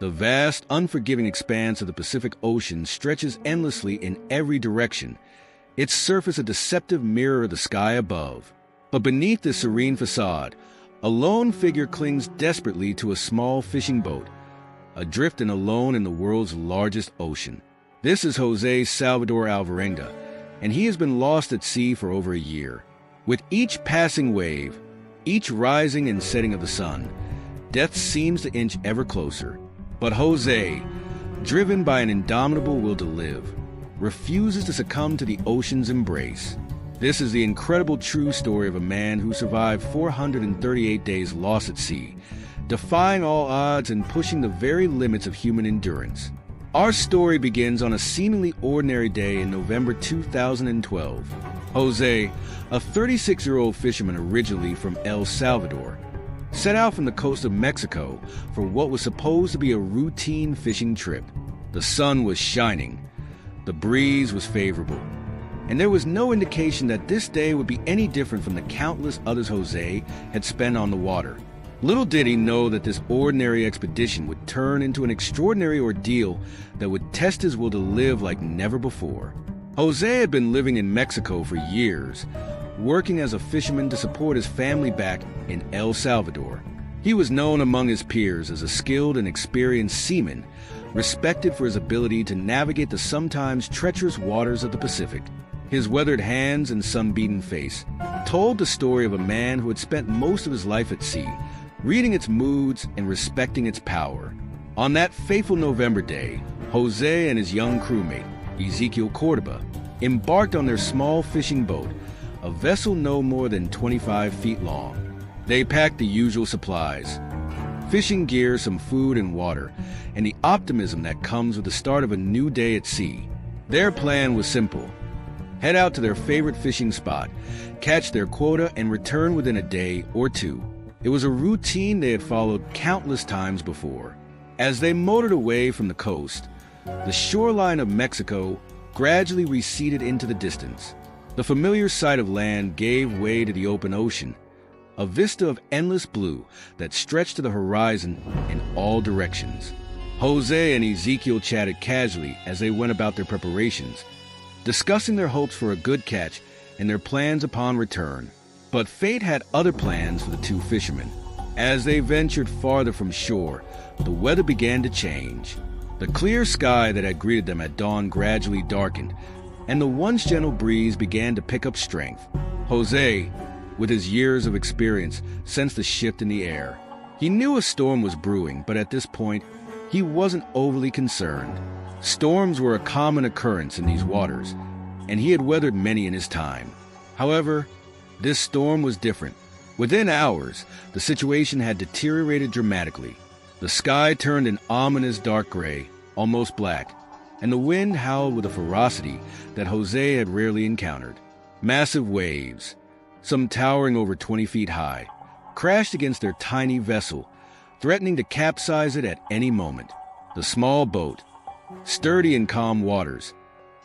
The vast, unforgiving expanse of the Pacific Ocean stretches endlessly in every direction, its surface a deceptive mirror of the sky above. But beneath this serene facade, a lone figure clings desperately to a small fishing boat, adrift and alone in the world's largest ocean. This is José Salvador Alvarenga, and he has been lost at sea for over a year. With each passing wave, each rising and setting of the sun, death seems to inch ever closer. But José, driven by an indomitable will to live, refuses to succumb to the ocean's embrace. This is the incredible true story of a man who survived 438 days lost at sea, defying all odds and pushing the very limits of human endurance. Our story begins on a seemingly ordinary day in November 2012. José, a 36-year-old fisherman originally from El Salvador, set out from the coast of Mexico for what was supposed to be a routine fishing trip. The sun was shining, the breeze was favorable, and there was no indication that this day would be any different from the countless others José had spent on the water. Little did he know that this ordinary expedition would turn into an extraordinary ordeal that would test his will to live like never before. José had been living in Mexico for years, working as a fisherman to support his family back in El Salvador. He was known among his peers as a skilled and experienced seaman, respected for his ability to navigate the sometimes treacherous waters of the Pacific. His weathered hands and sun-beaten face told the story of a man who had spent most of his life at sea, reading its moods and respecting its power. On that fateful November day, José and his young crewmate, Ezekiel Cordoba, embarked on their small fishing boat, a vessel no more than 25 feet long. They packed the usual supplies, fishing gear, some food and water, and the optimism that comes with the start of a new day at sea. Their plan was simple: head out to their favorite fishing spot, catch their quota, and return within a day or two. It was a routine they had followed countless times before. As they motored away from the coast, the shoreline of Mexico gradually receded into the distance. The familiar sight of land gave way to the open ocean, a vista of endless blue that stretched to the horizon in all directions. José and Ezekiel chatted casually as they went about their preparations, discussing their hopes for a good catch and their plans upon return. But fate had other plans for the two fishermen. As they ventured farther from shore, the weather began to change. The clear sky that had greeted them at dawn gradually darkened, and the once gentle breeze began to pick up strength. José, with his years of experience, sensed the shift in the air. He knew a storm was brewing, but at this point, he wasn't overly concerned. Storms were a common occurrence in these waters, and he had weathered many in his time. However, this storm was different. Within hours, the situation had deteriorated dramatically. The sky turned an ominous dark gray, almost black, and the wind howled with a ferocity that José had rarely encountered. Massive waves, some towering over 20 feet high, crashed against their tiny vessel, threatening to capsize it at any moment. The small boat, sturdy in calm waters,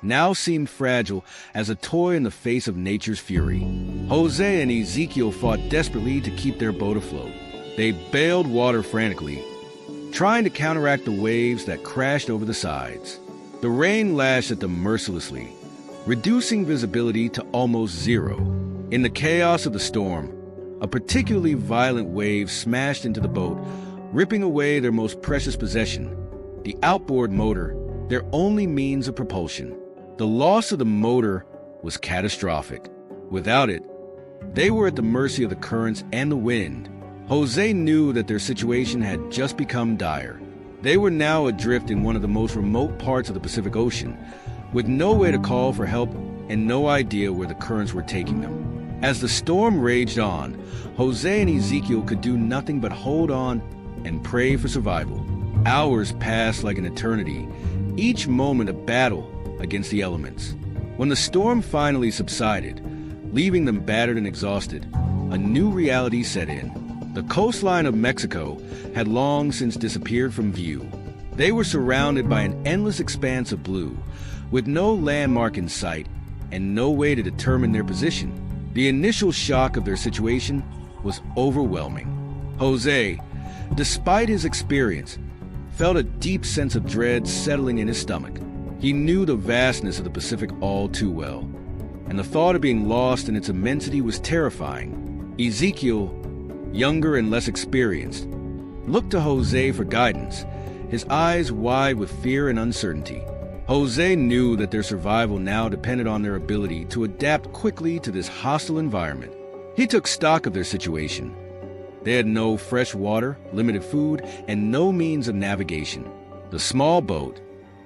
now seemed fragile as a toy in the face of nature's fury. José and Ezekiel fought desperately to keep their boat afloat. They bailed water frantically, trying to counteract the waves that crashed over the sides. The rain lashed at them mercilessly, reducing visibility to almost zero. In the chaos of the storm, a particularly violent wave smashed into the boat, ripping away their most precious possession, the outboard motor, their only means of propulsion. The loss of the motor was catastrophic. Without it, they were at the mercy of the currents and the wind. José knew that their situation had just become dire. They were now adrift in one of the most remote parts of the Pacific Ocean, with no way to call for help and no idea where the currents were taking them. As the storm raged on, José and Ezekiel could do nothing but hold on and pray for survival. Hours passed like an eternity, each moment a battle against the elements. When the storm finally subsided, leaving them battered and exhausted, a new reality set in. The coastline of Mexico had long since disappeared from view. They were surrounded by an endless expanse of blue, with no landmark in sight and no way to determine their position. The initial shock of their situation was overwhelming. José, despite his experience, felt a deep sense of dread settling in his stomach. He knew the vastness of the Pacific all too well, and the thought of being lost in its immensity was terrifying. Ezekiel, younger and less experienced, looked to José for guidance, his eyes wide with fear and uncertainty. José knew that their survival now depended on their ability to adapt quickly to this hostile environment. He took stock of their situation. They had no fresh water, limited food, and no means of navigation. The small boat,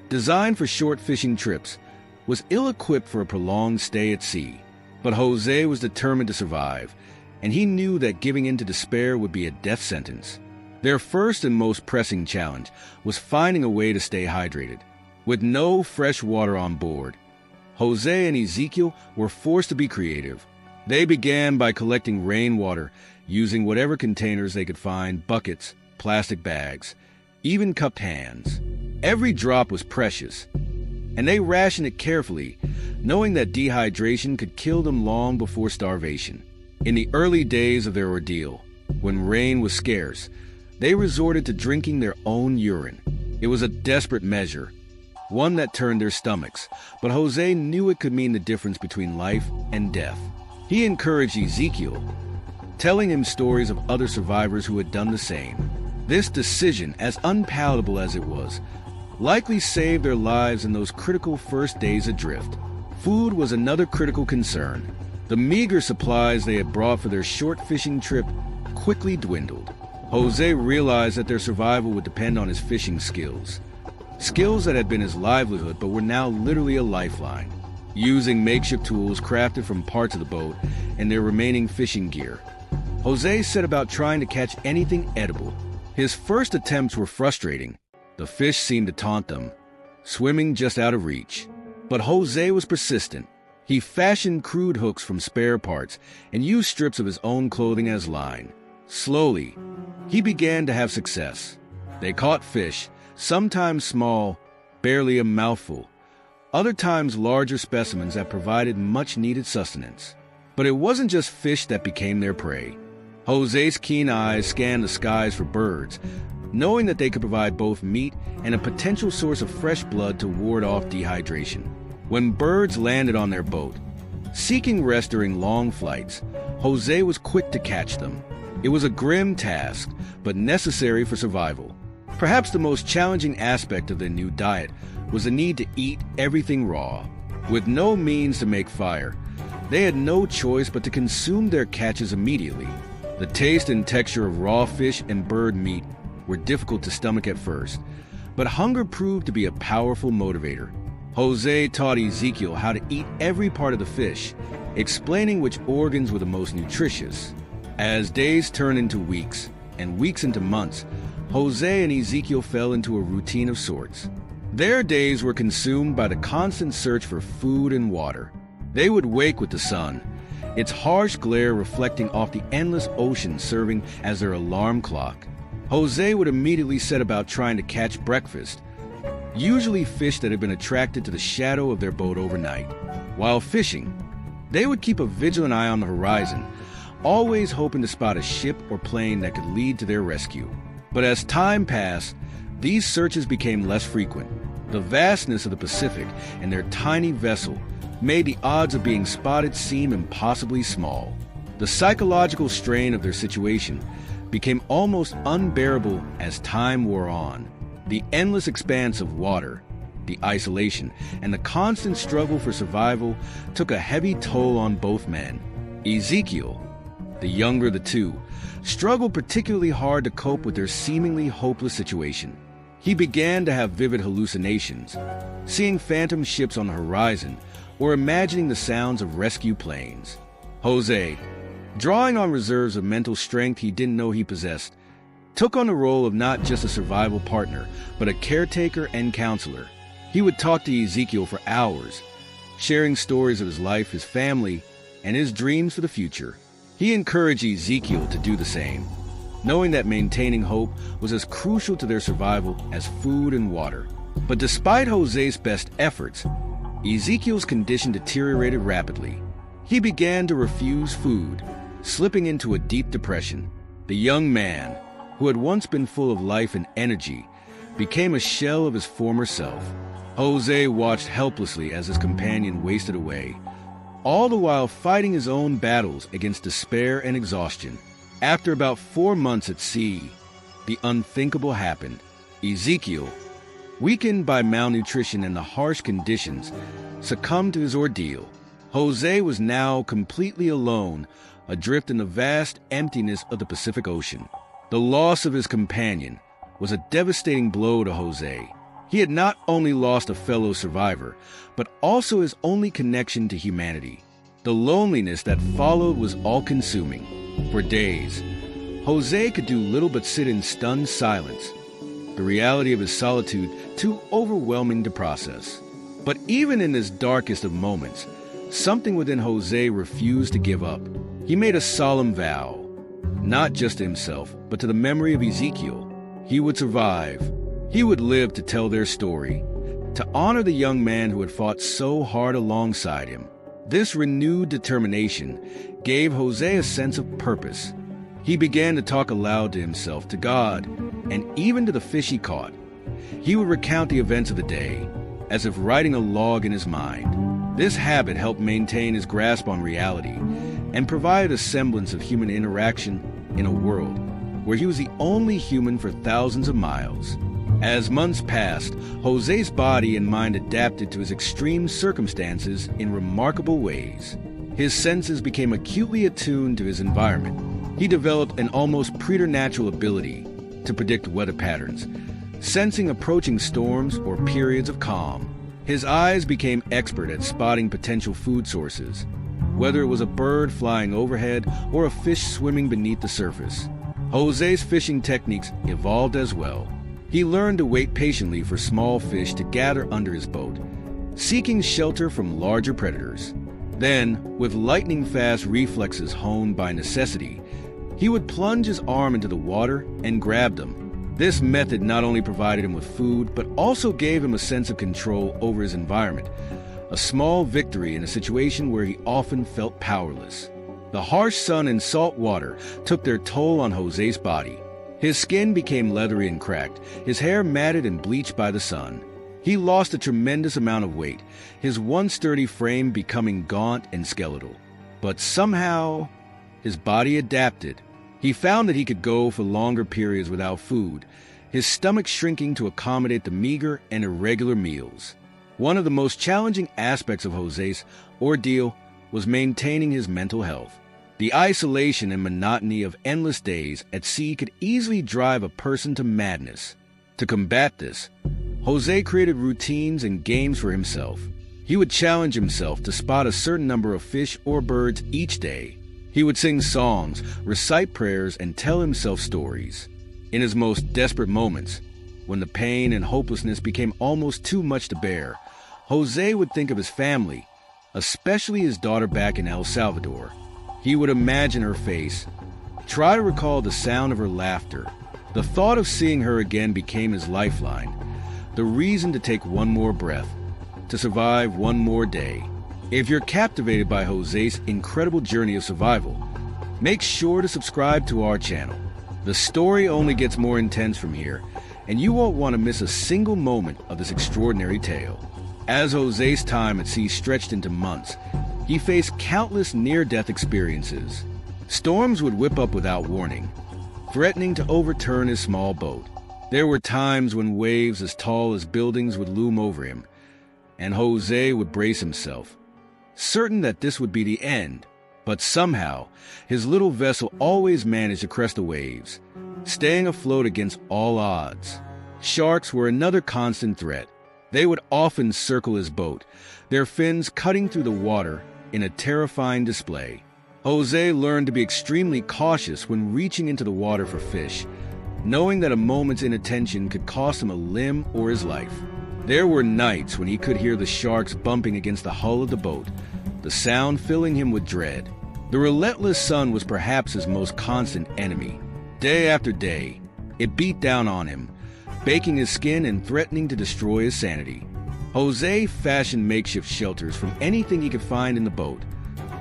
designed for short fishing trips, was ill-equipped for a prolonged stay at sea. But José was determined to survive, and he knew that giving in to despair would be a death sentence. Their first and most pressing challenge was finding a way to stay hydrated. With no fresh water on board, José and Ezekiel were forced to be creative. They began by collecting rainwater using whatever containers they could find: buckets, plastic bags, even cupped hands. Every drop was precious, and they rationed it carefully, knowing that dehydration could kill them long before starvation. In the early days of their ordeal, when rain was scarce, they resorted to drinking their own urine. It was a desperate measure, one that turned their stomachs, but José knew it could mean the difference between life and death. He encouraged Ezekiel, telling him stories of other survivors who had done the same. This decision, as unpalatable as it was, likely saved their lives in those critical first days adrift. Food was another critical concern. The meager supplies they had brought for their short fishing trip quickly dwindled. José realized that their survival would depend on his fishing skills. Skills that had been his livelihood but were now literally a lifeline. Using makeshift tools crafted from parts of the boat and their remaining fishing gear, José set about trying to catch anything edible. His first attempts were frustrating. The fish seemed to taunt them, swimming just out of reach. But José was persistent. He fashioned crude hooks from spare parts and used strips of his own clothing as line. Slowly, he began to have success. They caught fish, sometimes small, barely a mouthful, other times larger specimens that provided much-needed sustenance. But it wasn't just fish that became their prey. José's keen eyes scanned the skies for birds, knowing that they could provide both meat and a potential source of fresh blood to ward off dehydration. When birds landed on their boat, seeking rest during long flights, José was quick to catch them. It was a grim task, but necessary for survival. Perhaps the most challenging aspect of their new diet was the need to eat everything raw. With no means to make fire, they had no choice but to consume their catches immediately. The taste and texture of raw fish and bird meat were difficult to stomach at first, but hunger proved to be a powerful motivator. José taught Ezekiel how to eat every part of the fish, explaining which organs were the most nutritious. As days turned into weeks, and weeks into months, José and Ezekiel fell into a routine of sorts. Their days were consumed by the constant search for food and water. They would wake with the sun, its harsh glare reflecting off the endless ocean serving as their alarm clock. José would immediately set about trying to catch breakfast, usually fish that had been attracted to the shadow of their boat overnight. While fishing, they would keep a vigilant eye on the horizon, always hoping to spot a ship or plane that could lead to their rescue. But as time passed, these searches became less frequent. The vastness of the Pacific and their tiny vessel made the odds of being spotted seem impossibly small. The psychological strain of their situation became almost unbearable as time wore on. The endless expanse of water, the isolation, and the constant struggle for survival took a heavy toll on both men. Ezekiel, the younger of the two, struggled particularly hard to cope with their seemingly hopeless situation. He began to have vivid hallucinations, seeing phantom ships on the horizon or imagining the sounds of rescue planes. José, drawing on reserves of mental strength he didn't know he possessed, took on the role of not just a survival partner, but a caretaker and counselor. He would talk to Ezekiel for hours, sharing stories of his life, his family, and his dreams for the future. He encouraged Ezekiel to do the same, knowing that maintaining hope was as crucial to their survival as food and water. But despite José's best efforts, Ezekiel's condition deteriorated rapidly. He began to refuse food, slipping into a deep depression. The young man, who had once been full of life and energy, became a shell of his former self. Jose watched helplessly as his companion wasted away, all the while fighting his own battles against despair and exhaustion. After about 4 months at sea, the unthinkable happened. Ezekiel, weakened by malnutrition and the harsh conditions, succumbed to his ordeal. Jose was now completely alone, adrift in the vast emptiness of the Pacific Ocean. The loss of his companion was a devastating blow to Jose. He had not only lost a fellow survivor, but also his only connection to humanity. The loneliness that followed was all-consuming. For days, Jose could do little but sit in stunned silence, the reality of his solitude too overwhelming to process. But even in this darkest of moments, something within Jose refused to give up. He made a solemn vow, not just to himself, but to the memory of Ezekiel. He would survive. He would live to tell their story, to honor the young man who had fought so hard alongside him. This renewed determination gave Jose a sense of purpose. He began to talk aloud to himself, to God, and even to the fish he caught. He would recount the events of the day, as if writing a log in his mind. This habit helped maintain his grasp on reality and provided a semblance of human interaction in a world where he was the only human for thousands of miles. As months passed, Jose's body and mind adapted to his extreme circumstances in remarkable ways. His senses became acutely attuned to his environment. He developed an almost preternatural ability to predict weather patterns, sensing approaching storms or periods of calm. His eyes became expert at spotting potential food sources, whether it was a bird flying overhead or a fish swimming beneath the surface. Jose's fishing techniques evolved as well. He learned to wait patiently for small fish to gather under his boat, seeking shelter from larger predators. Then, with lightning-fast reflexes honed by necessity, he would plunge his arm into the water and grab them. This method not only provided him with food, but also gave him a sense of control over his environment, a small victory in a situation where he often felt powerless. The harsh sun and salt water took their toll on Jose's body. His skin became leathery and cracked, his hair matted and bleached by the sun. He lost a tremendous amount of weight, his once sturdy frame becoming gaunt and skeletal. But somehow, his body adapted. He found that he could go for longer periods without food, his stomach shrinking to accommodate the meager and irregular meals. One of the most challenging aspects of Jose's ordeal was maintaining his mental health. The isolation and monotony of endless days at sea could easily drive a person to madness. To combat this, Jose created routines and games for himself. He would challenge himself to spot a certain number of fish or birds each day. He would sing songs, recite prayers, and tell himself stories. In his most desperate moments, when the pain and hopelessness became almost too much to bear, Jose would think of his family, especially his daughter back in El Salvador. He would imagine her face, try to recall the sound of her laughter. The thought of seeing her again became his lifeline, the reason to take one more breath, to survive one more day. If you're captivated by Jose's incredible journey of survival, make sure to subscribe to our channel. The story only gets more intense from here, and you won't want to miss a single moment of this extraordinary tale. As Jose's time at sea stretched into months, he faced countless near-death experiences. Storms would whip up without warning, threatening to overturn his small boat. There were times when waves as tall as buildings would loom over him, and Jose would brace himself, certain that this would be the end. But somehow, his little vessel always managed to crest the waves, staying afloat against all odds. Sharks were another constant threat. They would often circle his boat, their fins cutting through the water in a terrifying display. Jose learned to be extremely cautious when reaching into the water for fish, knowing that a moment's inattention could cost him a limb or his life. There were nights when he could hear the sharks bumping against the hull of the boat, the sound filling him with dread. The relentless sun was perhaps his most constant enemy. Day after day, it beat down on him, baking his skin and threatening to destroy his sanity. Jose fashioned makeshift shelters from anything he could find in the boat.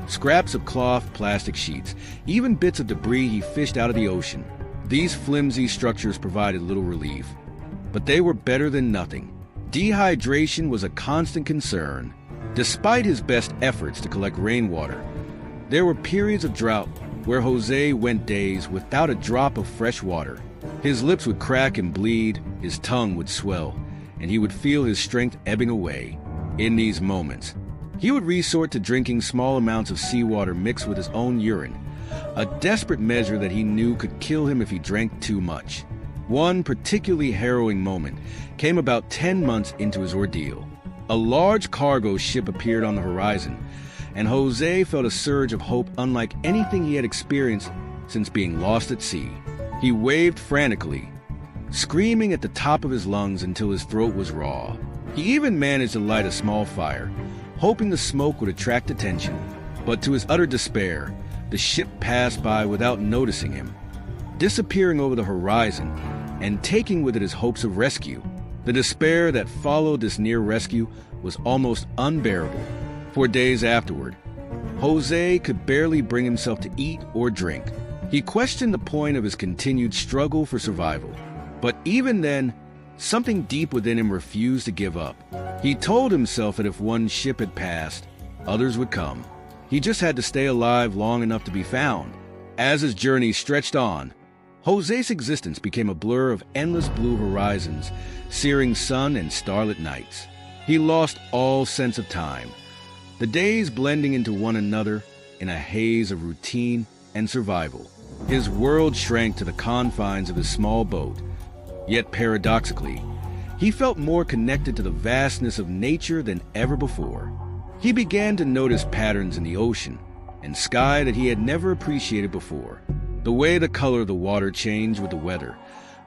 Scraps of cloth, plastic sheets, even bits of debris he fished out of the ocean. These flimsy structures provided little relief. but they were better than nothing. Dehydration was a constant concern. Despite his best efforts to collect rainwater, there were periods of drought where José went days without a drop of fresh water. His lips would crack and bleed, his tongue would swell, and he would feel his strength ebbing away. In these moments, he would resort to drinking small amounts of seawater mixed with his own urine, a desperate measure that he knew could kill him if he drank too much. One particularly harrowing moment came about 10 months into his ordeal. A large cargo ship appeared on the horizon, and José felt a surge of hope unlike anything he had experienced since being lost at sea. He waved frantically, screaming at the top of his lungs until his throat was raw. He even managed to light a small fire, hoping the smoke would attract attention. But to his utter despair, the ship passed by without noticing him, disappearing over the horizon and taking with it his hopes of rescue. The despair that followed this near rescue was almost unbearable. For days afterward, José could barely bring himself to eat or drink. He questioned the point of his continued struggle for survival. But even then, something deep within him refused to give up. He told himself that if one ship had passed, others would come. He just had to stay alive long enough to be found. As his journey stretched on, José's existence became a blur of endless blue horizons, searing sun and starlit nights. He lost all sense of time, the days blending into one another in a haze of routine and survival. His world shrank to the confines of his small boat, yet paradoxically, he felt more connected to the vastness of nature than ever before. He began to notice patterns in the ocean and sky that he had never appreciated before. The way the color of the water changed with the weather,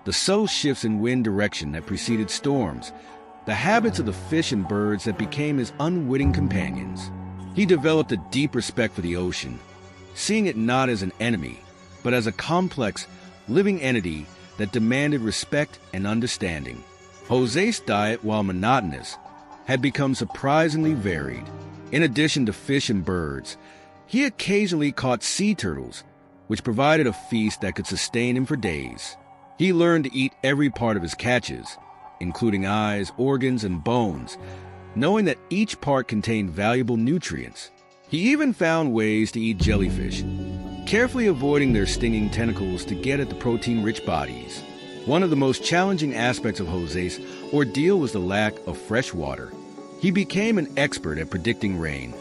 the subtle shifts in wind direction that preceded storms, the habits of the fish and birds that became his unwitting companions. He developed a deep respect for the ocean, seeing it not as an enemy, but as a complex, living entity that demanded respect and understanding. José's diet, while monotonous, had become surprisingly varied. In addition to fish and birds, he occasionally caught sea turtles, which provided a feast that could sustain him for days. He learned to eat every part of his catches, including eyes, organs, and bones, knowing that each part contained valuable nutrients. He even found ways to eat jellyfish, carefully avoiding their stinging tentacles to get at the protein-rich bodies. One of the most challenging aspects of José's ordeal was the lack of fresh water. He became an expert at predicting rain,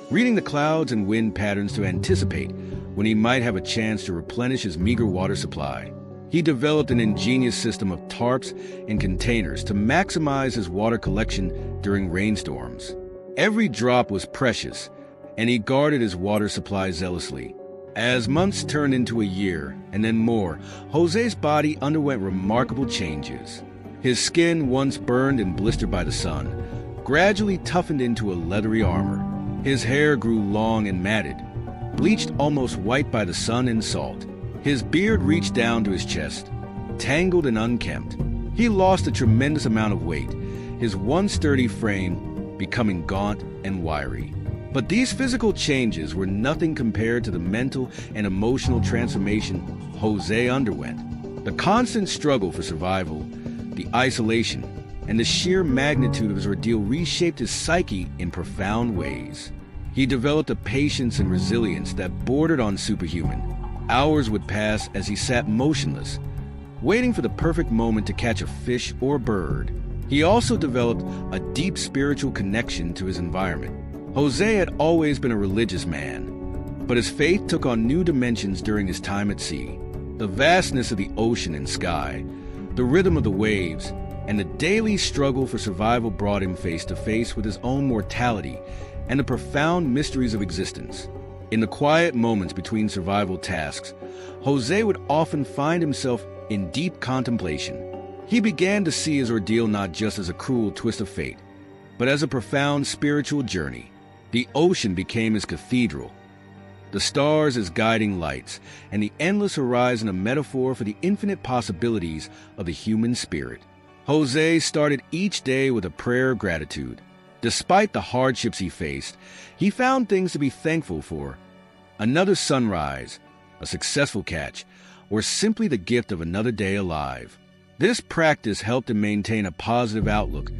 reading the clouds and wind patterns to anticipate when he might have a chance to replenish his meager water supply. He developed an ingenious system of tarps and containers to maximize his water collection during rainstorms. Every drop was precious, and he guarded his water supply zealously. As months turned into a year, and then more, José's body underwent remarkable changes. His skin, once burned and blistered by the sun, gradually toughened into a leathery armor. His hair grew long and matted, bleached almost white by the sun and salt. His beard reached down to his chest, tangled and unkempt. He lost a tremendous amount of weight, his once sturdy frame becoming gaunt and wiry. But these physical changes were nothing compared to the mental and emotional transformation José underwent. The constant struggle for survival, the isolation, and the sheer magnitude of his ordeal reshaped his psyche in profound ways. He developed a patience and resilience that bordered on superhuman. Hours would pass as he sat motionless, waiting for the perfect moment to catch a fish or bird. He also developed a deep spiritual connection to his environment. José had always been a religious man, but his faith took on new dimensions during his time at sea. The vastness of the ocean and sky, the rhythm of the waves, and the daily struggle for survival brought him face to face with his own mortality and the profound mysteries of existence. In the quiet moments between survival tasks, José would often find himself in deep contemplation. He began to see his ordeal not just as a cruel twist of fate, but as a profound spiritual journey. The ocean became his cathedral, the stars his guiding lights, and the endless horizon a metaphor for the infinite possibilities of the human spirit. José started each day with a prayer of gratitude. Despite the hardships he faced, he found things to be thankful for. Another sunrise, a successful catch, or simply the gift of another day alive. This practice helped him maintain a positive outlook,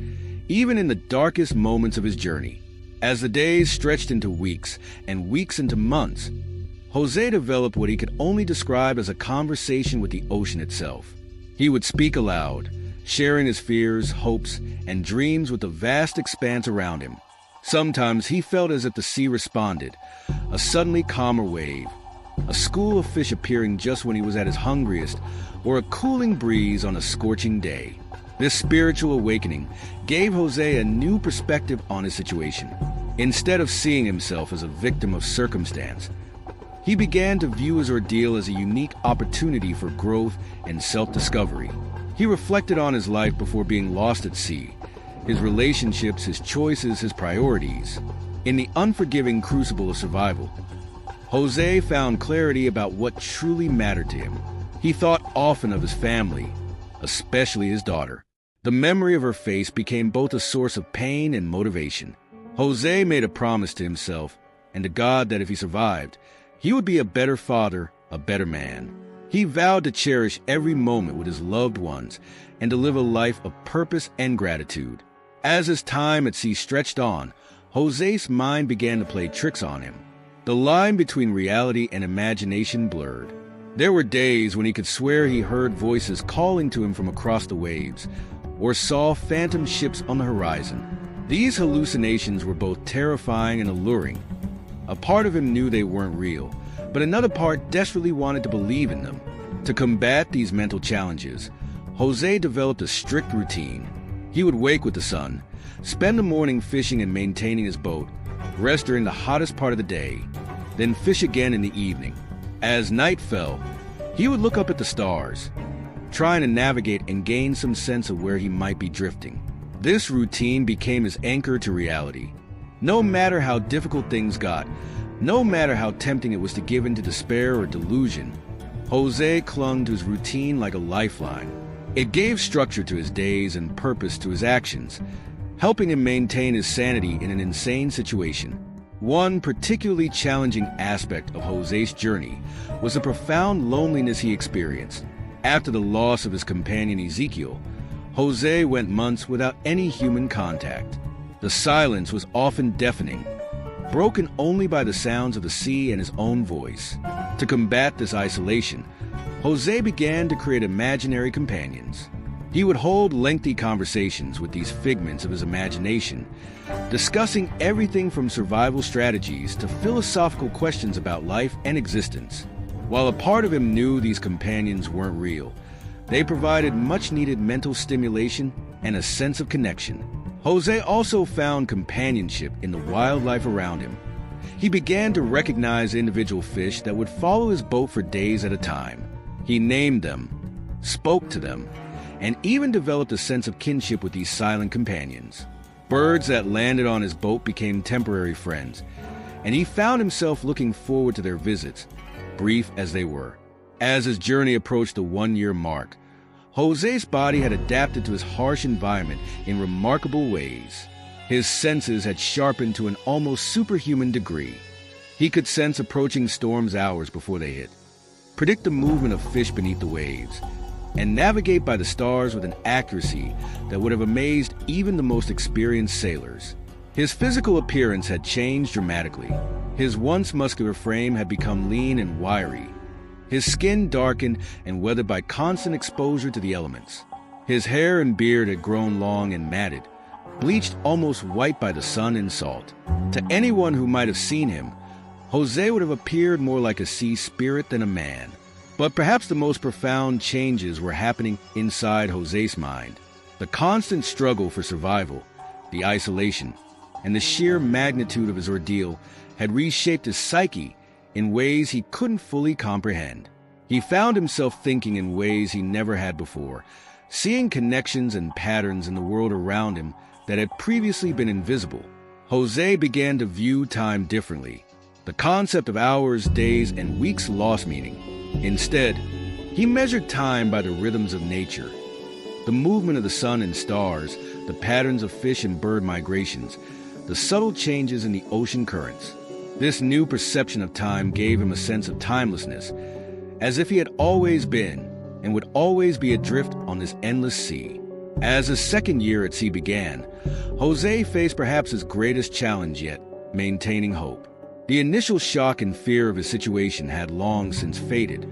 even in the darkest moments of his journey. As the days stretched into weeks and weeks into months, José developed what he could only describe as a conversation with the ocean itself. He would speak aloud, sharing his fears, hopes, and dreams with the vast expanse around him. Sometimes he felt as if the sea responded, a suddenly calmer wave, a school of fish appearing just when he was at his hungriest, or a cooling breeze on a scorching day. This spiritual awakening gave José a new perspective on his situation. Instead of seeing himself as a victim of circumstance, he began to view his ordeal as a unique opportunity for growth and self-discovery. He reflected on his life before being lost at sea, his relationships, his choices, his priorities. In the unforgiving crucible of survival, José found clarity about what truly mattered to him. He thought often of his family, especially his daughter. The memory of her face became both a source of pain and motivation. José made a promise to himself and to God that if he survived, he would be a better father, a better man. He vowed to cherish every moment with his loved ones and to live a life of purpose and gratitude. As his time at sea stretched on, José's mind began to play tricks on him. The line between reality and imagination blurred. There were days when he could swear he heard voices calling to him from across the waves, or saw phantom ships on the horizon. These hallucinations were both terrifying and alluring. A part of him knew they weren't real, but another part desperately wanted to believe in them. To combat these mental challenges, José developed a strict routine. He would wake with the sun, spend the morning fishing and maintaining his boat, rest during the hottest part of the day, then fish again in the evening. As night fell, he would look up at the stars, trying to navigate and gain some sense of where he might be drifting. This routine became his anchor to reality. No matter how difficult things got, no matter how tempting it was to give in to despair or delusion, José clung to his routine like a lifeline. It gave structure to his days and purpose to his actions, helping him maintain his sanity in an insane situation. One particularly challenging aspect of José's journey was the profound loneliness he experienced. After the loss of his companion Ezekiel, José went months without any human contact. The silence was often deafening, broken only by the sounds of the sea and his own voice. To combat this isolation, José began to create imaginary companions. He would hold lengthy conversations with these figments of his imagination, discussing everything from survival strategies to philosophical questions about life and existence. While a part of him knew these companions weren't real, they provided much-needed mental stimulation and a sense of connection. José also found companionship in the wildlife around him. He began to recognize individual fish that would follow his boat for days at a time. He named them, spoke to them, and even developed a sense of kinship with these silent companions. Birds that landed on his boat became temporary friends, and he found himself looking forward to their visits, brief as they were. As his journey approached the one-year mark, José's body had adapted to his harsh environment in remarkable ways. His senses had sharpened to an almost superhuman degree. He could sense approaching storms hours before they hit, predict the movement of fish beneath the waves, and navigate by the stars with an accuracy that would have amazed even the most experienced sailors. His physical appearance had changed dramatically. His once muscular frame had become lean and wiry. His skin darkened and weathered by constant exposure to the elements. His hair and beard had grown long and matted, bleached almost white by the sun and salt. To anyone who might have seen him, José would have appeared more like a sea spirit than a man. But perhaps the most profound changes were happening inside José's mind. The constant struggle for survival, the isolation, and the sheer magnitude of his ordeal had reshaped his psyche in ways he couldn't fully comprehend. He found himself thinking in ways he never had before, seeing connections and patterns in the world around him that had previously been invisible. José began to view time differently. The concept of hours, days, and weeks lost meaning. Instead, he measured time by the rhythms of nature, the movement of the sun and stars, the patterns of fish and bird migrations, the subtle changes in the ocean currents. This new perception of time gave him a sense of timelessness, as if he had always been, and would always be adrift on this endless sea. As his second year at sea began, José faced perhaps his greatest challenge yet, maintaining hope. The initial shock and fear of his situation had long since faded,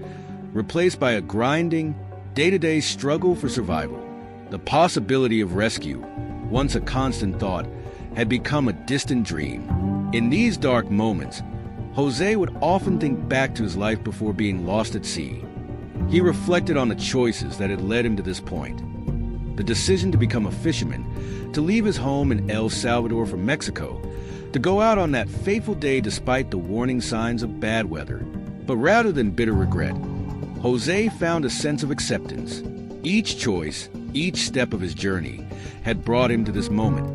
replaced by a grinding, day-to-day struggle for survival. The possibility of rescue, once a constant thought, had become a distant dream. In these dark moments, José would often think back to his life before being lost at sea. He reflected on the choices that had led him to this point. The decision to become a fisherman, to leave his home in El Salvador for Mexico, to go out on that fateful day despite the warning signs of bad weather. But rather than bitter regret, José found a sense of acceptance. Each choice, each step of his journey, had brought him to this moment,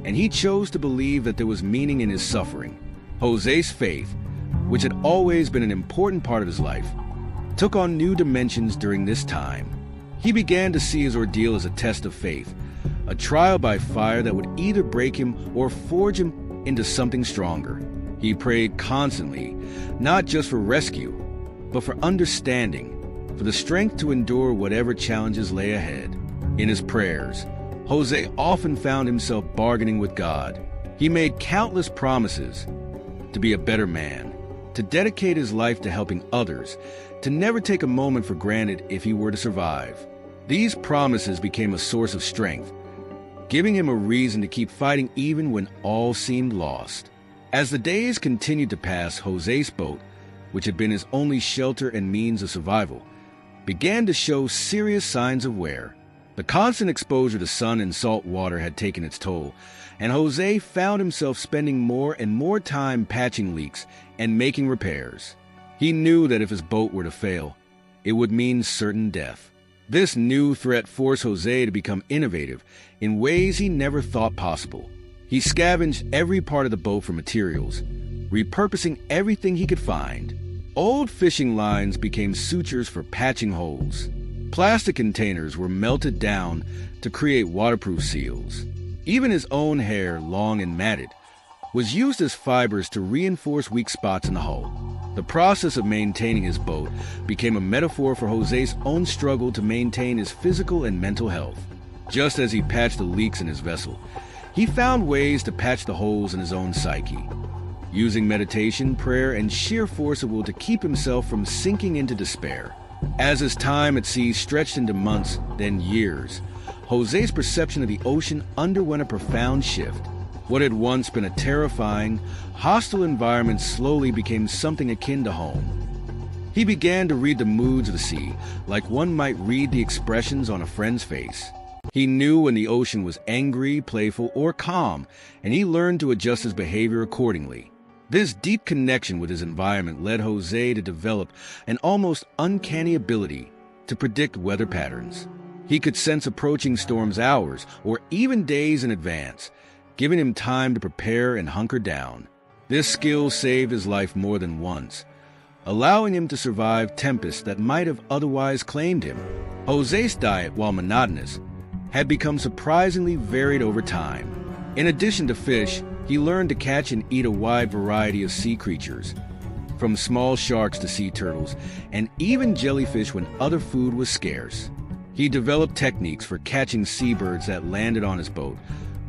and he chose to believe that there was meaning in his suffering. José's faith, which had always been an important part of his life, took on new dimensions during this time. He began to see his ordeal as a test of faith, a trial by fire that would either break him or forge him into something stronger. He prayed constantly, not just for rescue, but for understanding, for the strength to endure whatever challenges lay ahead. In his prayers, José often found himself bargaining with God. He made countless promises to be a better man, to dedicate his life to helping others, to never take a moment for granted if he were to survive. These promises became a source of strength, giving him a reason to keep fighting even when all seemed lost. As the days continued to pass, José's boat, which had been his only shelter and means of survival, began to show serious signs of wear. The constant exposure to sun and salt water had taken its toll, and José found himself spending more and more time patching leaks and making repairs. He knew that if his boat were to fail, it would mean certain death. This new threat forced José to become innovative in ways he never thought possible. He scavenged every part of the boat for materials, repurposing everything he could find. Old fishing lines became sutures for patching holes. Plastic containers were melted down to create waterproof seals. Even his own hair, long and matted, was used as fibers to reinforce weak spots in the hull. The process of maintaining his boat became a metaphor for José's own struggle to maintain his physical and mental health. Just as he patched the leaks in his vessel, he found ways to patch the holes in his own psyche, using meditation, prayer, and sheer force of will to keep himself from sinking into despair. As his time at sea stretched into months, then years, José's perception of the ocean underwent a profound shift. What had once been a terrifying, hostile environment slowly became something akin to home. He began to read the moods of the sea, like one might read the expressions on a friend's face. He knew when the ocean was angry, playful, or calm, and he learned to adjust his behavior accordingly. This deep connection with his environment led José to develop an almost uncanny ability to predict weather patterns. He could sense approaching storms hours or even days in advance, giving him time to prepare and hunker down. This skill saved his life more than once, allowing him to survive tempests that might have otherwise claimed him. José's diet, while monotonous, had become surprisingly varied over time. In addition to fish, he learned to catch and eat a wide variety of sea creatures, from small sharks to sea turtles, and even jellyfish when other food was scarce. He developed techniques for catching seabirds that landed on his boat,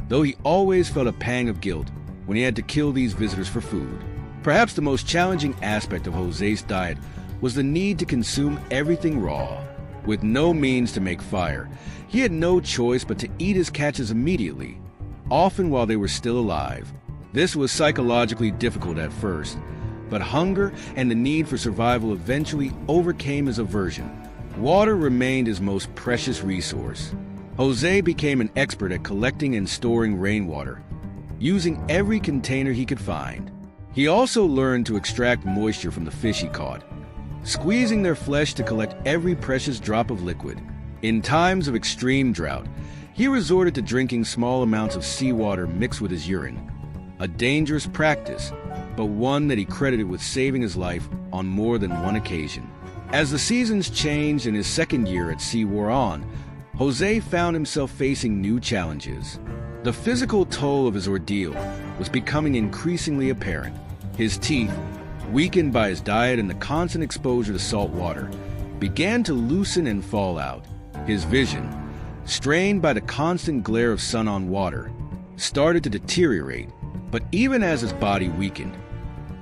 though he always felt a pang of guilt when he had to kill these visitors for food. Perhaps the most challenging aspect of José's diet was the need to consume everything raw. With no means to make fire, he had no choice but to eat his catches immediately, often while they were still alive. This was psychologically difficult at first, but hunger and the need for survival eventually overcame his aversion. Water remained his most precious resource. José became an expert at collecting and storing rainwater, using every container he could find. He also learned to extract moisture from the fish he caught, squeezing their flesh to collect every precious drop of liquid. In times of extreme drought, he resorted to drinking small amounts of seawater mixed with his urine, a dangerous practice, but one that he credited with saving his life on more than one occasion. As the seasons changed and his second year at sea wore on, José found himself facing new challenges. The physical toll of his ordeal was becoming increasingly apparent. His teeth, weakened by his diet and the constant exposure to salt water, began to loosen and fall out. His vision, strained by the constant glare of sun on water, started to deteriorate. But even as his body weakened,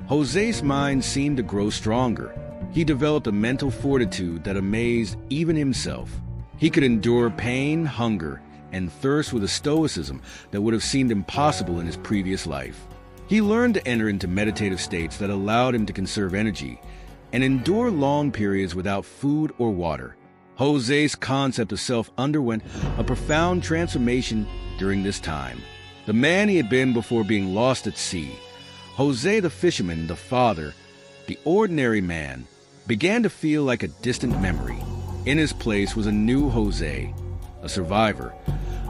José's mind seemed to grow stronger. He developed a mental fortitude that amazed even himself. He could endure pain, hunger, and thirst with a stoicism that would have seemed impossible in his previous life. He learned to enter into meditative states that allowed him to conserve energy and endure long periods without food or water. José's concept of self underwent a profound transformation during this time. The man he had been before being lost at sea, José the fisherman, the father, the ordinary man, began to feel like a distant memory. In his place was a new José, a survivor,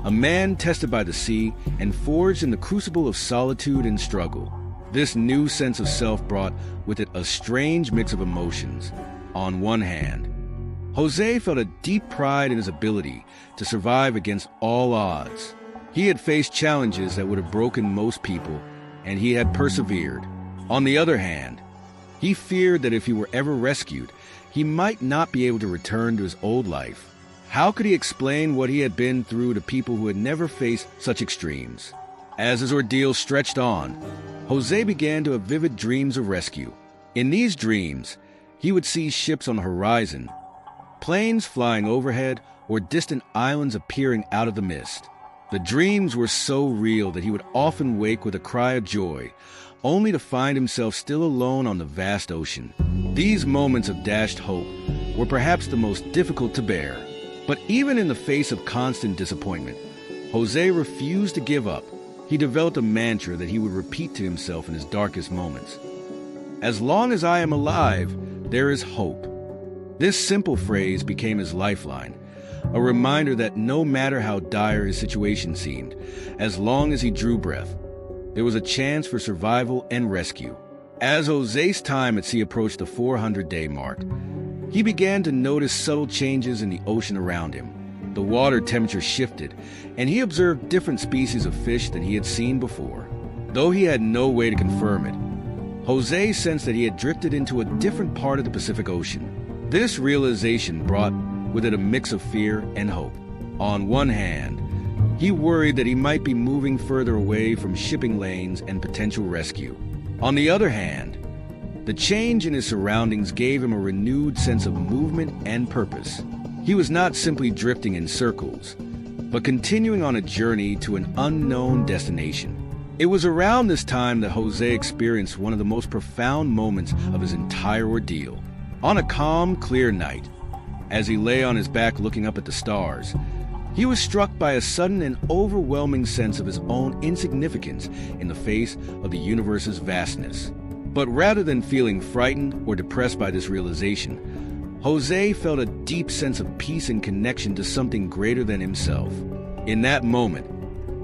a man tested by the sea and forged in the crucible of solitude and struggle. This new sense of self brought with it a strange mix of emotions. On one hand, José felt a deep pride in his ability to survive against all odds. He had faced challenges that would have broken most people, and he had persevered. On the other hand, he feared that if he were ever rescued, he might not be able to return to his old life. How could he explain what he had been through to people who had never faced such extremes? As his ordeal stretched on, José began to have vivid dreams of rescue. In these dreams, he would see ships on the horizon, planes flying overhead, or distant islands appearing out of the mist. The dreams were so real that he would often wake with a cry of joy, only to find himself still alone on the vast ocean. These moments of dashed hope were perhaps the most difficult to bear. But even in the face of constant disappointment, José refused to give up. He developed a mantra that he would repeat to himself in his darkest moments. As long as I am alive, there is hope. This simple phrase became his lifeline, a reminder that no matter how dire his situation seemed, as long as he drew breath, there was a chance for survival and rescue. As José's time at sea approached the 400-day mark, he began to notice subtle changes in the ocean around him. The water temperature shifted, and he observed different species of fish than he had seen before. Though he had no way to confirm it, José sensed that he had drifted into a different part of the Pacific Ocean. This realization brought with it a mix of fear and hope. On one hand, he worried that he might be moving further away from shipping lanes and potential rescue. On the other hand, the change in his surroundings gave him a renewed sense of movement and purpose. He was not simply drifting in circles, but continuing on a journey to an unknown destination. It was around this time that José experienced one of the most profound moments of his entire ordeal. On a calm, clear night, as he lay on his back looking up at the stars, he was struck by a sudden and overwhelming sense of his own insignificance in the face of the universe's vastness. But rather than feeling frightened or depressed by this realization, José felt a deep sense of peace and connection to something greater than himself. In that moment,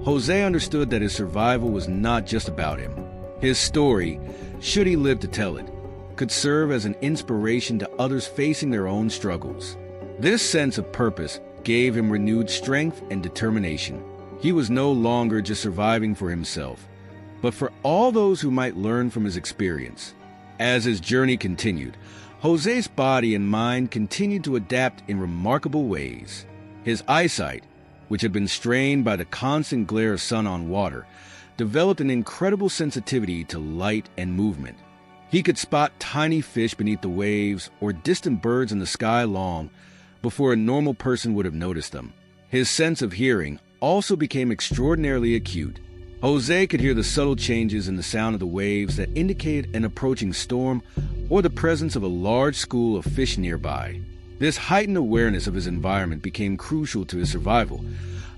José understood that his survival was not just about him. His story, should he live to tell it, could serve as an inspiration to others facing their own struggles. This sense of purpose gave him renewed strength and determination. He was no longer just surviving for himself, but for all those who might learn from his experience. As his journey continued, José's body and mind continued to adapt in remarkable ways. His eyesight, which had been strained by the constant glare of sun on water, developed an incredible sensitivity to light and movement. He could spot tiny fish beneath the waves or distant birds in the sky long before a normal person would have noticed them. His sense of hearing also became extraordinarily acute. José could hear the subtle changes in the sound of the waves that indicated an approaching storm or the presence of a large school of fish nearby. This heightened awareness of his environment became crucial to his survival,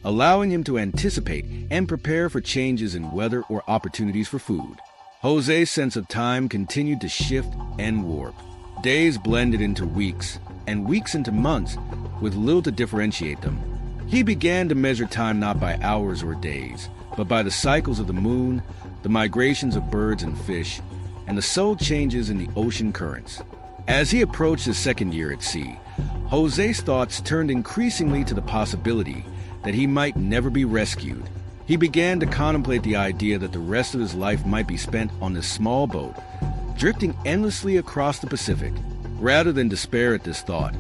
allowing him to anticipate and prepare for changes in weather or opportunities for food. José's sense of time continued to shift and warp. Days blended into weeks, and weeks into months, with little to differentiate them. He began to measure time not by hours or days, but by the cycles of the moon, the migrations of birds and fish, and the subtle changes in the ocean currents. As he approached his second year at sea, José's thoughts turned increasingly to the possibility that he might never be rescued. He began to contemplate the idea that the rest of his life might be spent on this small boat, drifting endlessly across the Pacific. Rather than despair at this thought,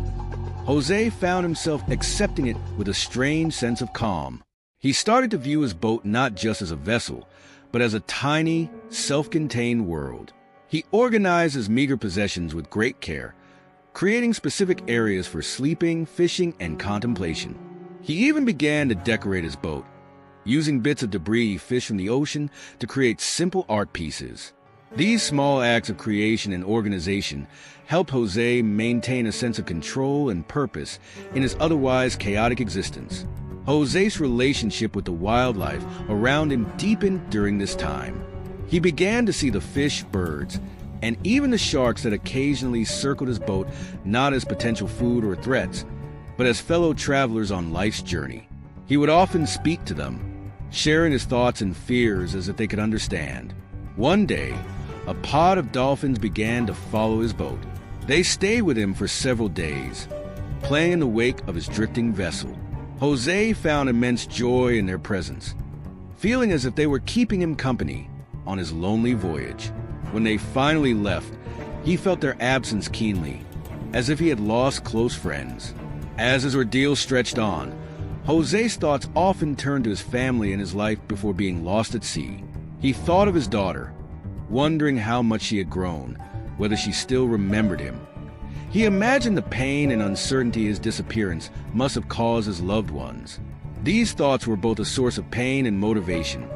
Jose found himself accepting it with a strange sense of calm. He started to view his boat not just as a vessel, but as a tiny, self-contained world. He organized his meager possessions with great care, creating specific areas for sleeping, fishing, and contemplation. He even began to decorate his boat, using bits of debris fished from the ocean to create simple art pieces. These small acts of creation and organization helped Jose maintain a sense of control and purpose in his otherwise chaotic existence. Jose's relationship with the wildlife around him deepened during this time. He began to see the fish, birds, and even the sharks that occasionally circled his boat not as potential food or threats, but as fellow travelers on life's journey. He would often speak to them, sharing his thoughts and fears as if they could understand. One day, a pod of dolphins began to follow his boat. They stayed with him for several days, playing in the wake of his drifting vessel. Jose found immense joy in their presence, feeling as if they were keeping him company on his lonely voyage. When they finally left, he felt their absence keenly, as if he had lost close friends. As his ordeal stretched on, Jose's thoughts often turned to his family and his life before being lost at sea. He thought of his daughter, wondering how much she had grown, whether she still remembered him. He imagined the pain and uncertainty his disappearance must have caused his loved ones. These thoughts were both a source of pain and motivation.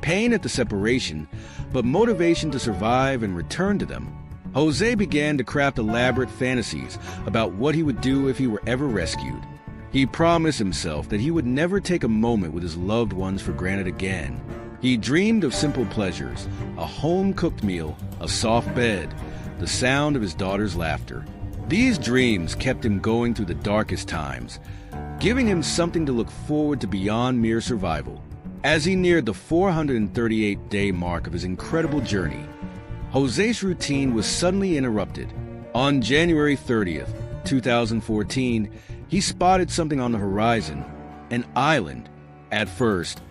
Pain at the separation, but motivation to survive and return to them. Jose began to craft elaborate fantasies about what he would do if he were ever rescued. He promised himself that he would never take a moment with his loved ones for granted again. He dreamed of simple pleasures, a home-cooked meal, a soft bed, the sound of his daughter's laughter. These dreams kept him going through the darkest times, giving him something to look forward to beyond mere survival. As he neared the 438-day mark of his incredible journey, Jose's routine was suddenly interrupted. On January 30th, 2014, he spotted something on the horizon, an island. At first,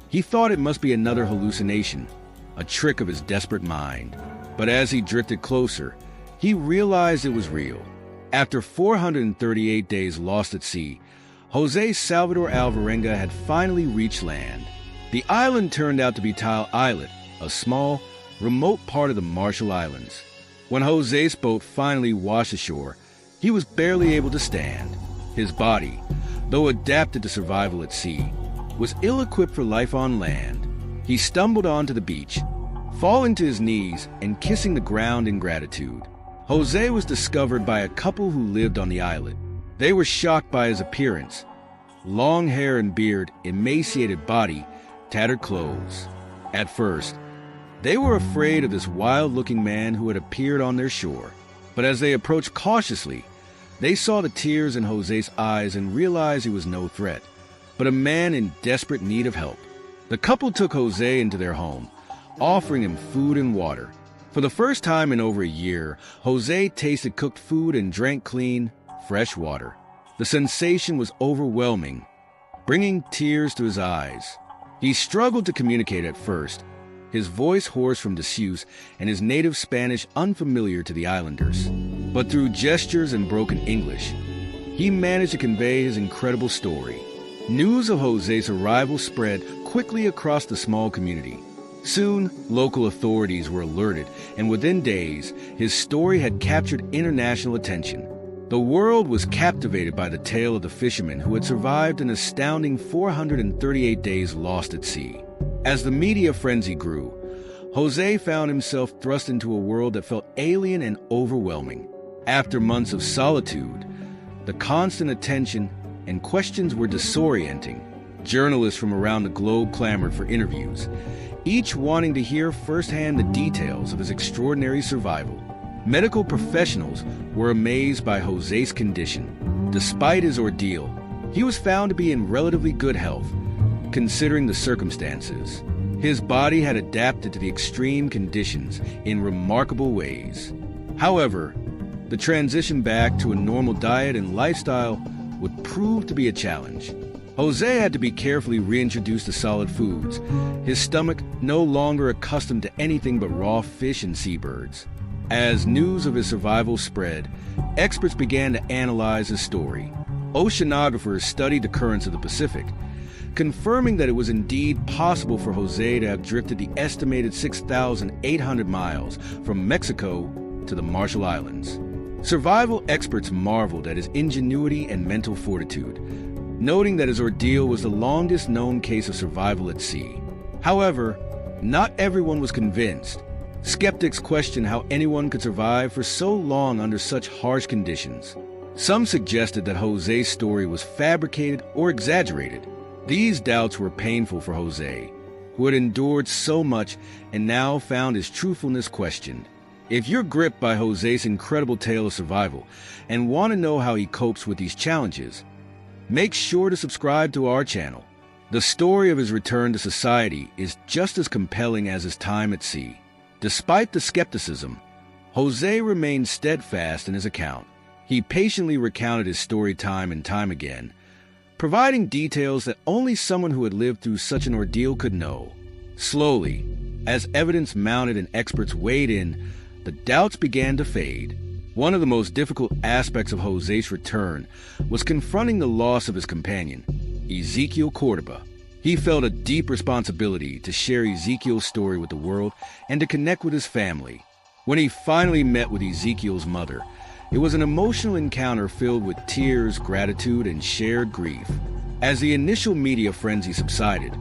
he thought it must be another hallucination, a trick of his desperate mind. But as he drifted closer, he realized it was real. After 438 days lost at sea, Jose Salvador Alvarenga had finally reached land. The island turned out to be Tile Islet, a small, remote part of the Marshall Islands. When Jose's boat finally washed ashore, he was barely able to stand. His body, though adapted to survival at sea, was ill-equipped for life on land. He stumbled onto the beach, falling to his knees and kissing the ground in gratitude. Jose was discovered by a couple who lived on the islet. They were shocked by his appearance: long hair and beard, emaciated body, tattered clothes. At first, they were afraid of this wild-looking man who had appeared on their shore. But as they approached cautiously, they saw the tears in Jose's eyes and realized he was no threat, but a man in desperate need of help. The couple took Jose into their home, offering him food and water. For the first time in over a year, Jose tasted cooked food and drank clean, fresh water. The sensation was overwhelming, bringing tears to his eyes. He struggled to communicate at first, his voice hoarse from disuse and his native Spanish unfamiliar to the islanders. But through gestures and broken English, he managed to convey his incredible story. News of Jose's arrival spread quickly across the small community. Soon, local authorities were alerted, and within days, his story had captured international attention. The world was captivated by the tale of the fisherman who had survived an astounding 438 days lost at sea. As the media frenzy grew, Jose found himself thrust into a world that felt alien and overwhelming. After months of solitude, the constant attention and questions were disorienting. Journalists from around the globe clamored for interviews, each wanting to hear firsthand the details of his extraordinary survival. Medical professionals were amazed by Jose's condition. Despite his ordeal, he was found to be in relatively good health, considering the circumstances. His body had adapted to the extreme conditions in remarkable ways. However, the transition back to a normal diet and lifestyle would prove to be a challenge. Jose had to be carefully reintroduced to solid foods, his stomach no longer accustomed to anything but raw fish and seabirds. As news of his survival spread, experts began to analyze his story. Oceanographers studied the currents of the Pacific, confirming that it was indeed possible for José to have drifted the estimated 6,800 miles from Mexico to the Marshall Islands. Survival experts marveled at his ingenuity and mental fortitude, noting that his ordeal was the longest known case of survival at sea. However, not everyone was convinced. Skeptics questioned how anyone could survive for so long under such harsh conditions. Some suggested that José's story was fabricated or exaggerated. These doubts were painful for José, who had endured so much and now found his truthfulness questioned. If you're gripped by José's incredible tale of survival and want to know how he copes with these challenges, make sure to subscribe to our channel. The story of his return to society is just as compelling as his time at sea. Despite the skepticism, José remained steadfast in his account. He patiently recounted his story time and time again, providing details that only someone who had lived through such an ordeal could know. Slowly, as evidence mounted and experts weighed in, the doubts began to fade. One of the most difficult aspects of José's return was confronting the loss of his companion, Ezequiel Cordoba. He felt a deep responsibility to share Ezequiel's story with the world and to connect with his family. When he finally met with Ezequiel's mother, it was an emotional encounter filled with tears, gratitude, and shared grief. As the initial media frenzy subsided,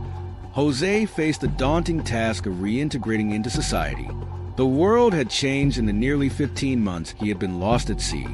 José faced the daunting task of reintegrating into society. The world had changed in the nearly 15 months he had been lost at sea.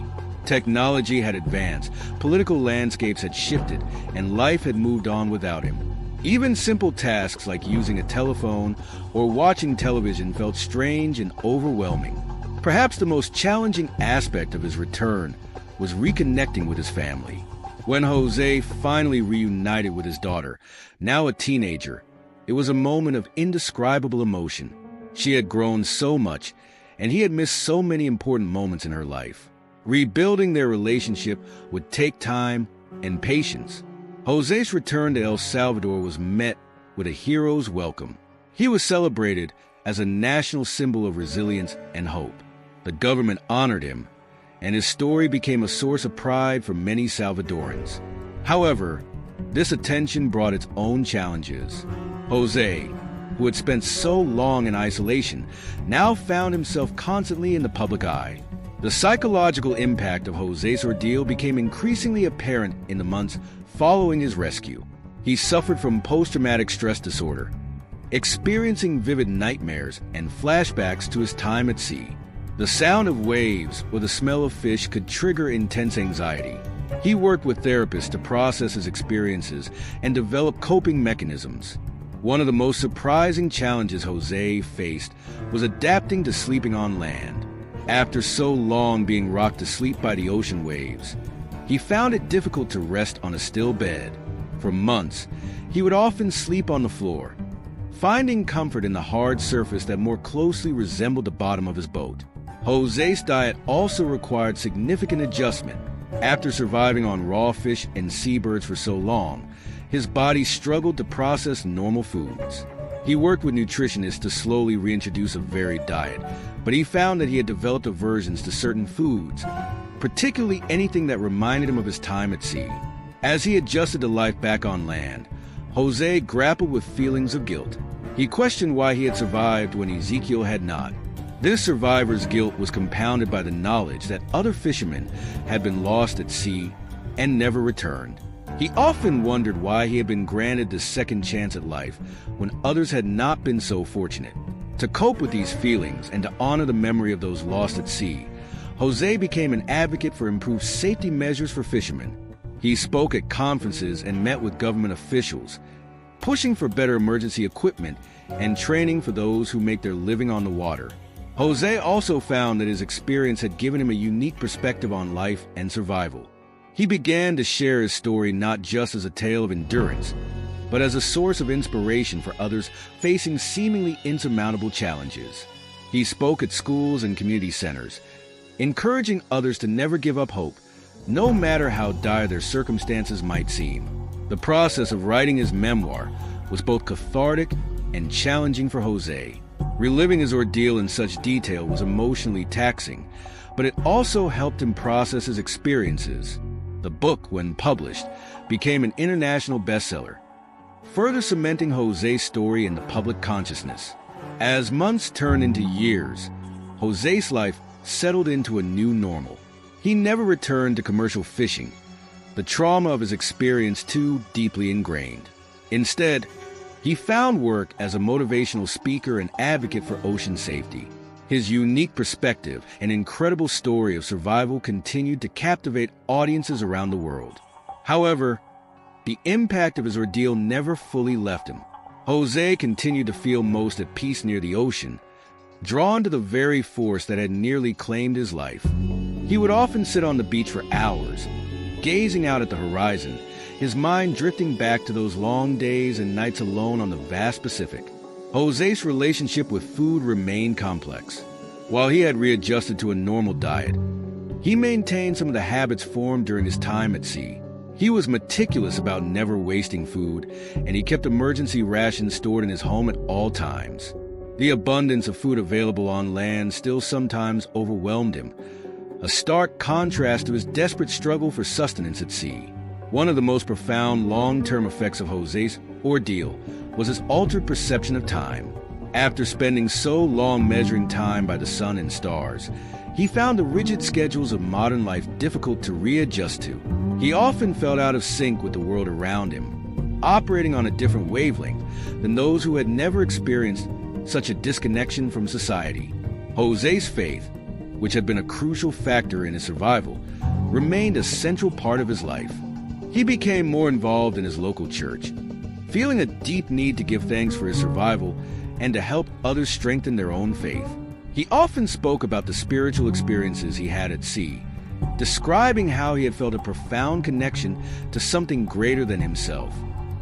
Technology had advanced, political landscapes had shifted, and life had moved on without him. Even simple tasks like using a telephone or watching television felt strange and overwhelming. Perhaps the most challenging aspect of his return was reconnecting with his family. When José finally reunited with his daughter, now a teenager, it was a moment of indescribable emotion. She had grown so much, and he had missed so many important moments in her life. Rebuilding their relationship would take time and patience. José's return to El Salvador was met with a hero's welcome. He was celebrated as a national symbol of resilience and hope. The government honored him, and his story became a source of pride for many Salvadorans. However, this attention brought its own challenges. José, who had spent so long in isolation, now found himself constantly in the public eye. The psychological impact of José's ordeal became increasingly apparent in the months following his rescue. He suffered from post-traumatic stress disorder, experiencing vivid nightmares and flashbacks to his time at sea. The sound of waves or the smell of fish could trigger intense anxiety. He worked with therapists to process his experiences and develop coping mechanisms. One of the most surprising challenges José faced was adapting to sleeping on land. After so long being rocked to sleep by the ocean waves, he found it difficult to rest on a still bed. For months, he would often sleep on the floor, finding comfort in the hard surface that more closely resembled the bottom of his boat. José's diet also required significant adjustment. After surviving on raw fish and seabirds for so long, his body struggled to process normal foods. He worked with nutritionists to slowly reintroduce a varied diet, but he found that he had developed aversions to certain foods, particularly anything that reminded him of his time at sea. As he adjusted to life back on land, José grappled with feelings of guilt. He questioned why he had survived when Ezequiel had not. This survivor's guilt was compounded by the knowledge that other fishermen had been lost at sea and never returned. He often wondered why he had been granted this second chance at life when others had not been so fortunate. To cope with these feelings and to honor the memory of those lost at sea, José became an advocate for improved safety measures for fishermen. He spoke at conferences and met with government officials, pushing for better emergency equipment and training for those who make their living on the water. José also found that his experience had given him a unique perspective on life and survival. He began to share his story not just as a tale of endurance, but as a source of inspiration for others facing seemingly insurmountable challenges. He spoke at schools and community centers, encouraging others to never give up hope, no matter how dire their circumstances might seem. The process of writing his memoir was both cathartic and challenging for José. Reliving his ordeal in such detail was emotionally taxing, but it also helped him process his experiences. The book, when published, became an international bestseller, further cementing José's story in the public consciousness. As months turned into years, José's life settled into a new normal. He never returned to commercial fishing, the trauma of his experience too deeply ingrained. Instead, he found work as a motivational speaker and advocate for ocean safety. His unique perspective and incredible story of survival continued to captivate audiences around the world. However, the impact of his ordeal never fully left him. José continued to feel most at peace near the ocean, drawn to the very force that had nearly claimed his life. He would often sit on the beach for hours, gazing out at the horizon, his mind drifting back to those long days and nights alone on the vast Pacific. José's relationship with food remained complex. While he had readjusted to a normal diet, he maintained some of the habits formed during his time at sea. He was meticulous about never wasting food, and he kept emergency rations stored in his home at all times. The abundance of food available on land still sometimes overwhelmed him, a stark contrast to his desperate struggle for sustenance at sea. One of the most profound long-term effects of José's ordeal was his altered perception of time. After spending so long measuring time by the sun and stars, he found the rigid schedules of modern life difficult to readjust to. He often felt out of sync with the world around him, operating on a different wavelength than those who had never experienced such a disconnection from society. José's faith, which had been a crucial factor in his survival, remained a central part of his life. He became more involved in his local church, feeling a deep need to give thanks for his survival and to help others strengthen their own faith. He often spoke about the spiritual experiences he had at sea, describing how he had felt a profound connection to something greater than himself.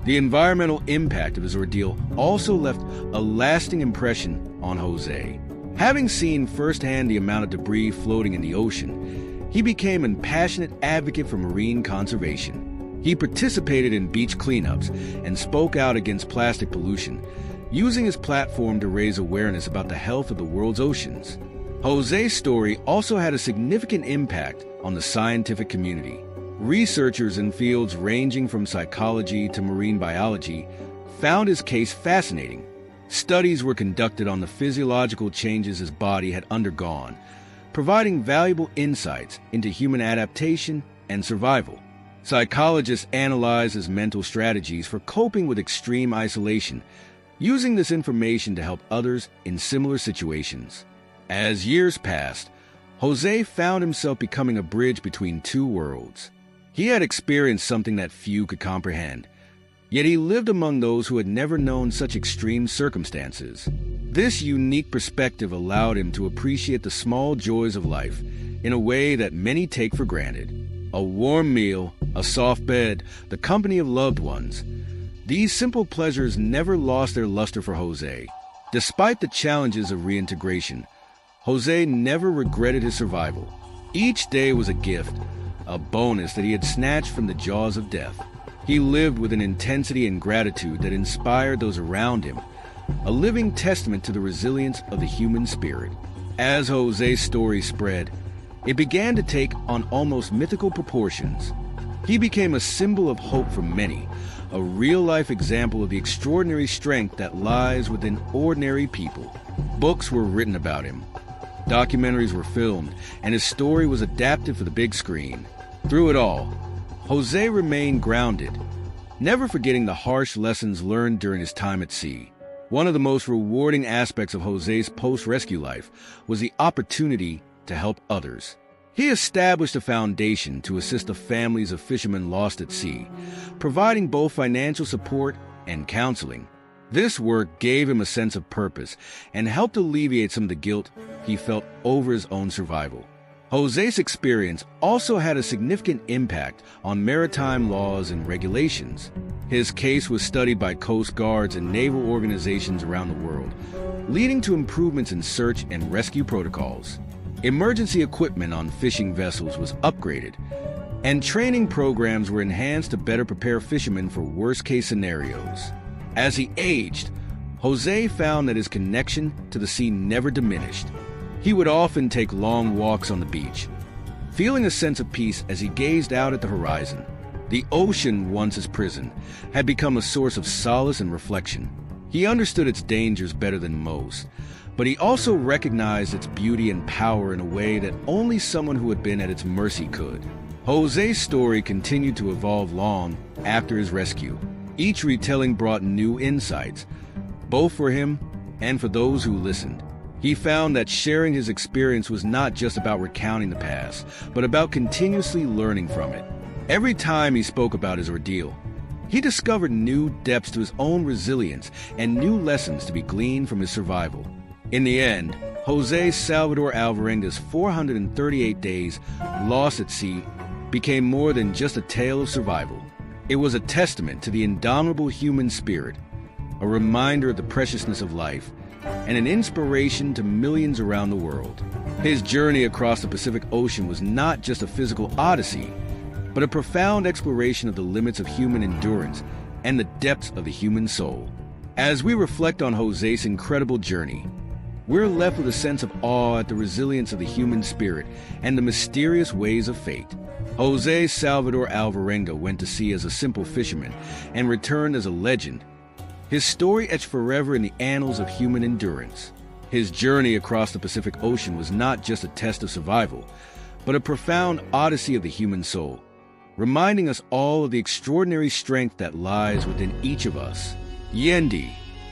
The environmental impact of his ordeal also left a lasting impression on José. Having seen firsthand the amount of debris floating in the ocean, he became a passionate advocate for marine conservation. He participated in beach cleanups and spoke out against plastic pollution, using his platform to raise awareness about the health of the world's oceans. José's story also had a significant impact on the scientific community. Researchers in fields ranging from psychology to marine biology found his case fascinating. Studies were conducted on the physiological changes his body had undergone, providing valuable insights into human adaptation and survival. Psychologists analyzed his mental strategies for coping with extreme isolation, using this information to help others in similar situations. As years passed, José found himself becoming a bridge between two worlds. He had experienced something that few could comprehend, yet he lived among those who had never known such extreme circumstances. This unique perspective allowed him to appreciate the small joys of life in a way that many take for granted. A warm meal, a soft bed, the company of loved ones. These simple pleasures never lost their luster for José. Despite the challenges of reintegration, José never regretted his survival. Each day was a gift, a bonus that he had snatched from the jaws of death. He lived with an intensity and gratitude that inspired those around him, a living testament to the resilience of the human spirit. As José's story spread, it began to take on almost mythical proportions. He became a symbol of hope for many, a real-life example of the extraordinary strength that lies within ordinary people. Books were written about him, documentaries were filmed, and his story was adapted for the big screen. Through it all, José remained grounded, never forgetting the harsh lessons learned during his time at sea. One of the most rewarding aspects of José's post-rescue life was the opportunity to help others. He established a foundation to assist the families of fishermen lost at sea, providing both financial support and counseling. This work gave him a sense of purpose and helped alleviate some of the guilt he felt over his own survival. José's experience also had a significant impact on maritime laws and regulations. His case was studied by coast guards and naval organizations around the world, leading to improvements in search and rescue protocols. Emergency equipment on fishing vessels was upgraded, and training programs were enhanced to better prepare fishermen for worst-case scenarios. As he aged, Jose found that his connection to the sea never diminished. He would often take long walks on the beach, feeling a sense of peace as he gazed out at the horizon. The ocean, once his prison, had become a source of solace and reflection. He understood its dangers better than most, but he also recognized its beauty and power in a way that only someone who had been at its mercy could. Jose's story continued to evolve long after his rescue. Each retelling brought new insights, both for him and for those who listened. He found that sharing his experience was not just about recounting the past, but about continuously learning from it. Every time he spoke about his ordeal, he discovered new depths to his own resilience and new lessons to be gleaned from his survival. In the end, Jose Salvador Alvarenga's 438 days lost at sea became more than just a tale of survival. It was a testament to the indomitable human spirit, a reminder of the preciousness of life, and an inspiration to millions around the world. His journey across the Pacific Ocean was not just a physical odyssey, but a profound exploration of the limits of human endurance and the depths of the human soul. As we reflect on Jose's incredible journey, we're left with a sense of awe at the resilience of the human spirit and the mysterious ways of fate. Jose Salvador Alvarenga went to sea as a simple fisherman and returned as a legend, his story etched forever in the annals of human endurance. His journey across the Pacific Ocean was not just a test of survival, but a profound odyssey of the human soul, reminding us all of the extraordinary strength that lies within each of us. Yendi,